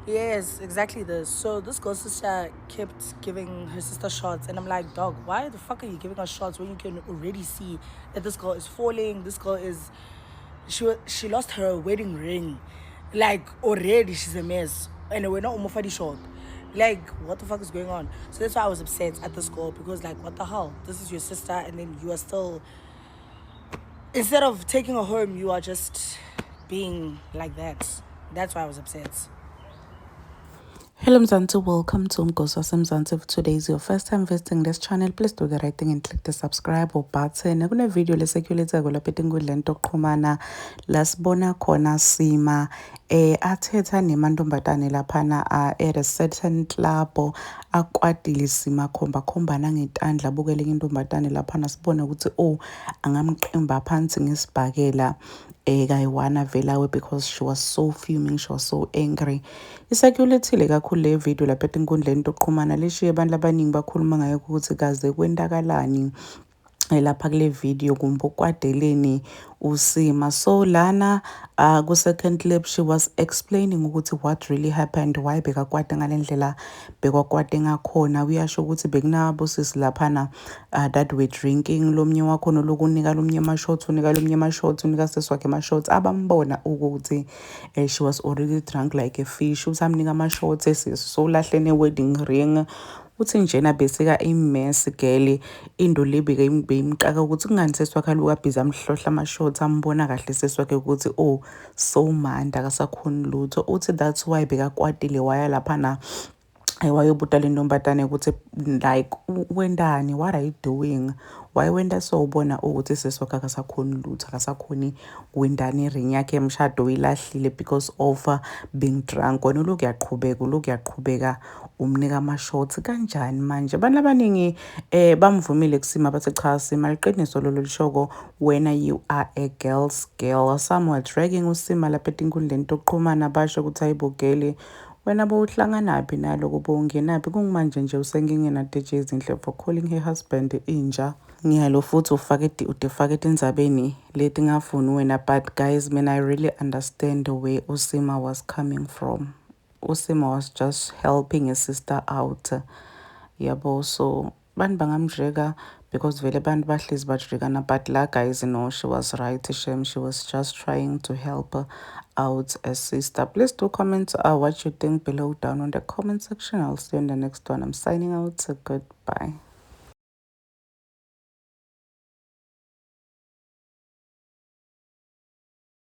Yes, exactly this. So this girl sister kept giving her sister shots, and I'm like, dog, why the fuck are you giving her shots when you can already see that this girl is falling? This girl is, she lost her wedding ring, like already she's a mess, and we're not umufadi short. Like, what the fuck is going on? So that's why I was upset at this girl because, like, what the hell? This is your sister, and then you are still, instead of taking her home, you are just being like that. That's why I was upset. Hello Mzansi, welcome to Umgosa Mzansi. If today is your first time visiting this channel, please do the right thing and click the subscribe or button. Kune video lesekuletheko lapha enkundleni yokuxhumana la sibona khona Sima athetha nemantombazane laphana at a certain club akwatile Sima khomba nangetandla abukele intombazane laphana sibona ukuthi angamqimba phansi ngesibhakela kayi-1 vele because she was so fuming, she was so angry. Isakulethile kakhulu le video lapha etinkundleni yokuxhumana lishiye abantu abaningi bakhuluma ngayo ukuthi kaze kwentakalani lapha kule video kumbe ukwadeleni uSima. So lana ku-second clip she was explaining ukuthi what really happened, why bekakwate ngalendlela bekwakwate ngakhona. Uyasho ukuthi bekunabosisi laphana that were drinking, lo mnye wakhona lokunika lo mnye ama-shots, unika lo mnye ama-shots, unika sesi wakhe ama-shots, abambona ukuthi she was already drunk like a fish. Uthi amnika ama-shots esesi sowulahle ne-wedding ring. Uthi njena beseka imess girl, into le beyimqaka ukuthi kungani sesi wakhe aluka bhizi amhlohla ama-shots ambona kahle sesi wakhe ukuthi so mandi akasakhoni lutho. Uthi that's why bekakwatile waya laphana wayobuta le ntombazane ukuthi like wendani, what are you doing, why wenda sowubona ukuthi sesi wakhe akasakhoni lutho, akasakhoni wendani iring yakhe emshado uyilahlile because of being drunk. Wena ulokhu uyaqhubeka umnika ama-shots kanjani manje? Abantu abaningi bamvumile kuSima bathi cha, Sima liqiniso lolo lishoko wena you are a girl's girl. Some were dragging uSima lapha etinkundleni yokuxhumana basho ukuthi ayibogele wena bowuhlanganaphi naloko bowungenaphi, kungimanje nje usengingenateje ezinhle for calling her husband inja. Ngiyalo futhi ufake etindzabeni leti ngafuni wena, but guys, man, I really understand the way uSima was coming from. uSima was just helping his sister out, yabo. So bantu bangamjeka because vele bantu bahlezi bajikana, but la guys, she was right. She was just trying to help her out as sister. Please do comment what you think below down on the comment section. I'll see you in the next one. I'm signing out. Goodbye.